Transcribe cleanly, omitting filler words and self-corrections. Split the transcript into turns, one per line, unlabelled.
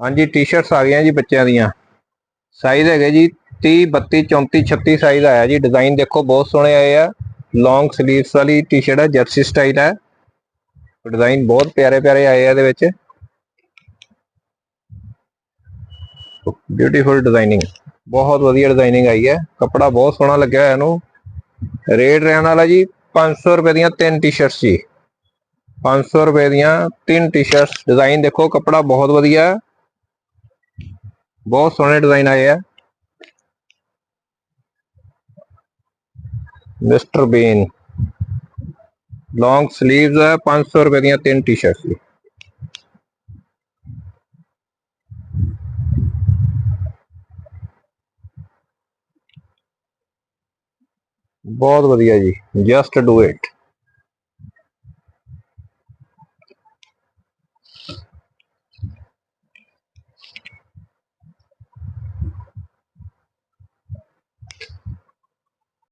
हाँ जी, T shirts आ गई जी बच्चों दियाँ। साइज है जी 30, 32, 34, 36 साइज आया जी। डिजाइन देखो बहुत सोहने आए आ। लॉन्ग स्लीव्स वाली टी शर्ट है, जर्सी स्टाइल है। डिजाइन बहुत प्यारे प्यारे आए हैं। ब्यूटीफुल डिजाइनिंग, बहुत वधिया डिजाइनिंग आई है। कपड़ा बहुत सोहना लग्या है इनू। रेट रहने वाला जी 500 रुपए दी 3 टी शर्ट्स जी। 500 रुपए दी 3 टी शर्ट्स। डिजाइन देखो, कपड़ा बहुत वधिया, बहुत सोहने डिजाइन आए हैं। मिस्टर बीन लॉन्ग स्लीव्स है, 500 रुपए दी 3 टी शर्ट्स जी। बहुत वधिया जी, जस्ट डू इट।